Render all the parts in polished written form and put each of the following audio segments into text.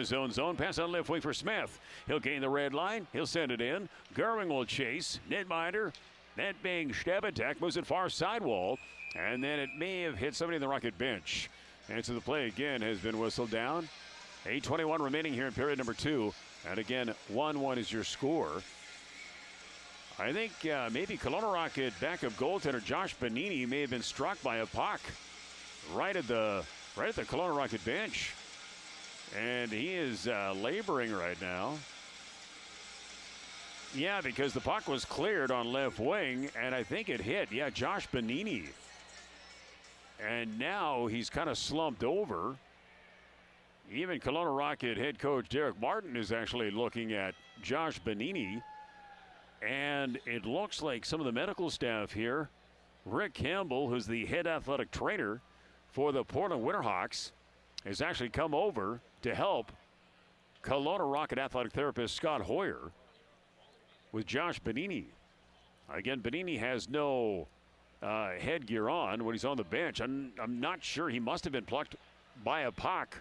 Zone pass on left wing for Smith. He'll gain the red line. He'll send it in. Gerwing will chase. Netminder. That being Stepatek moves it far sidewall. And then it may have hit somebody in the Rocket bench. And so the play again has been whistled down. 8:21 remaining here in period number 2. And again, 1-1 is your score. I think maybe Kelowna Rocket backup goaltender Josh Banini may have been struck by a puck right at the Kelowna Rocket bench. And he is laboring right now. Yeah, because the puck was cleared on left wing, and I think it hit, Josh Banini. And now he's kind of slumped over. Even Kelowna Rocket head coach Derek Martin is actually looking at Josh Banini. And it looks like some of the medical staff here, Rick Campbell, who's the head athletic trainer for the Portland Winterhawks, has actually come over to help Kelowna Rocket athletic therapist Scott Hoyer with Josh Banini. Again, Banini has no headgear on when he's on the bench. I'm not sure. He must have been plucked by a puck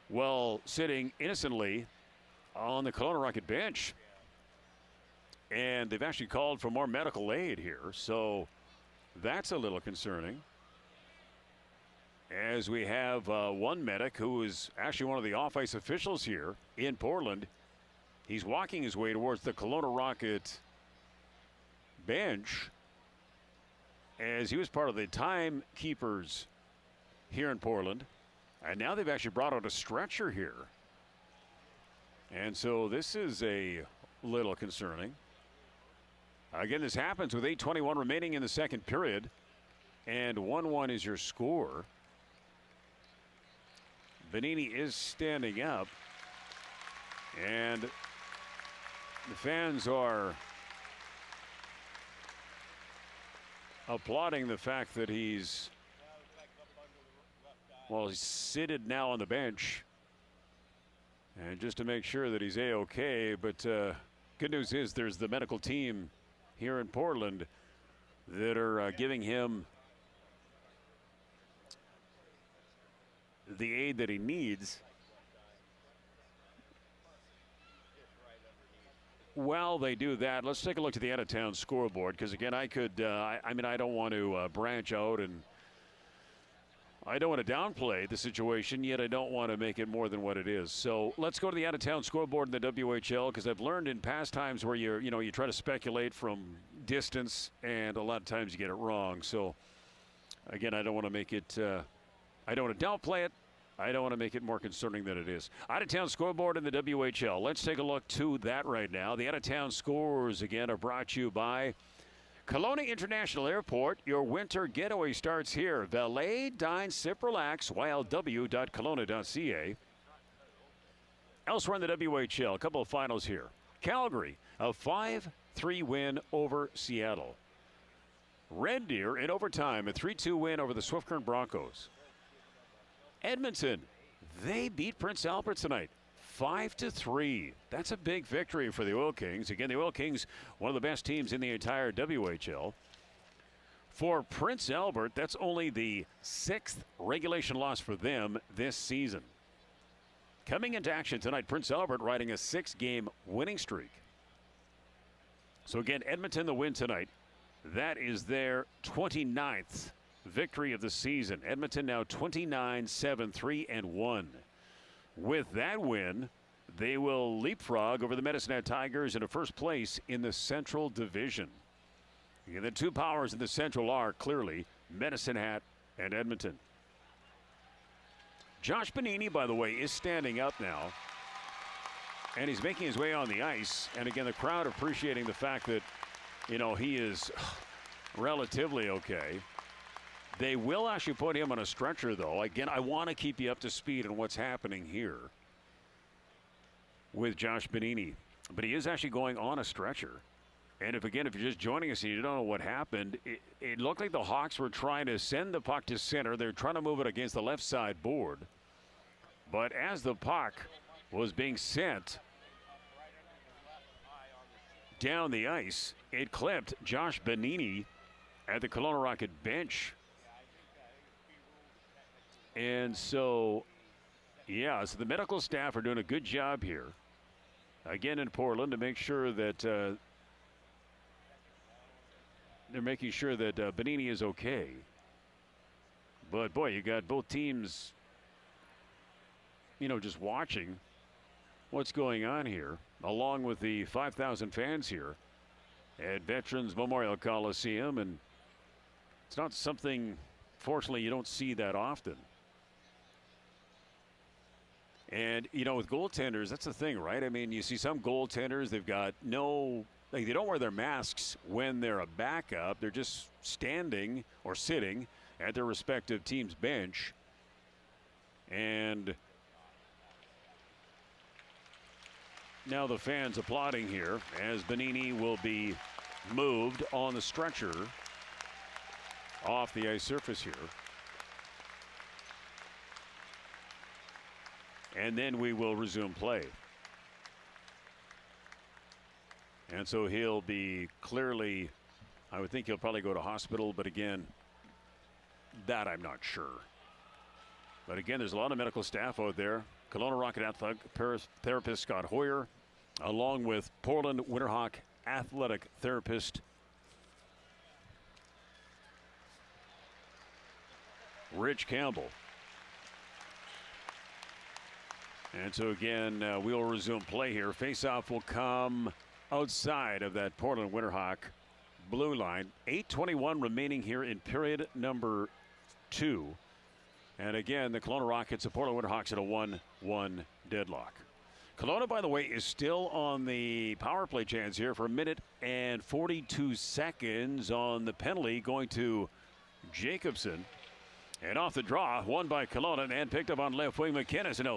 while sitting innocently on the Kelowna Rocket bench. And they've actually called for more medical aid here. So that's a little concerning. As we have one medic who is actually one of the off-ice officials here in Portland. He's walking his way towards the Kelowna Rocket bench as he was part of the timekeepers here in Portland. And now they've actually brought out a stretcher here. And so this is a little concerning. Again, this happens with 8:21 remaining in the second period. And 1-1 is your score. Banini is standing up. And the fans are applauding the fact that he's seated now on the bench. And just to make sure that he's A-okay. But good news is there's the medical team here in Portland that are giving him the aid that he needs. While they do that, let's take a look at the out-of-town scoreboard, because again, I don't want to branch out, and I don't want to downplay the situation, yet I don't want to make it more than what it is. So let's go to the out-of-town scoreboard in the WHL, because I've learned in past times where you try to speculate from distance, and a lot of times you get it wrong. So again, I don't want to make it. I don't want to downplay it. I don't want to make it more concerning than it is. Out-of-town scoreboard in the WHL. Let's take a look to that right now. The out-of-town scores, again, are brought to you by Kelowna International Airport. Your winter getaway starts here. Valet, dine, sip, relax. YLW.Kelowna.ca. Elsewhere in the WHL, a couple of finals here. Calgary, a 5-3 win over Seattle. Red Deer in overtime, a 3-2 win over the Swift Current Broncos. Edmonton, they beat Prince Albert tonight, 5-3. That's a big victory for the Oil Kings. Again, the Oil Kings, one of the best teams in the entire WHL. For Prince Albert, that's only the 6th regulation loss for them this season. Coming into action tonight, Prince Albert riding a 6-game winning streak. So again, Edmonton the win tonight. That is their 29th victory of the season. Edmonton now 29-7-3-1. With that win, they will leapfrog over the Medicine Hat Tigers into first place in the Central Division. Again, the two powers in the Central are clearly Medicine Hat and Edmonton. Josh Banini, by the way, is standing up now. And he's making his way on the ice. And again, the crowd appreciating the fact that, he is relatively okay. They will actually put him on a stretcher, though. Again, I want to keep you up to speed on what's happening here with Josh Banini. But he is actually going on a stretcher. And if you're just joining us and you don't know what happened, it looked like the Hawks were trying to send the puck to center. They're trying to move it against the left side board. But as the puck was being sent down the ice, it clipped Josh Banini at the Kelowna Rocket bench. And so Yeah, so the medical staff are doing a good job here. Again in Portland to make sure that they're making sure that Banini is okay. But boy, you got both teams, just watching what's going on here, along with the 5,000 fans here at Veterans Memorial Coliseum. And it's not something, fortunately, you don't see that often. And, with goaltenders, that's the thing, right? I mean, you see some goaltenders, they've got they don't wear their masks when they're a backup. They're just standing or sitting at their respective team's bench. And now the fans applauding here as Banini will be moved on the stretcher off the ice surface here. And then we will resume play. And so he'll be clearly, I would think he'll probably go to hospital, but again, that I'm not sure. But again, there's a lot of medical staff out there. Kelowna Rocket athletic therapist Scott Hoyer, along with Portland Winterhawk athletic therapist Rich Campbell. And so again, we'll resume play here. Faceoff will come outside of that Portland Winterhawk blue line. 8:21 remaining here in period number 2. And again, the Kelowna Rockets, the Portland Winterhawks at a 1-1 deadlock. Kelowna, by the way, is still on the power play chance here for 1 minute and 42 seconds on the penalty going to Jacobson. And off the draw, won by Kelowna and picked up on left wing McKinnis. And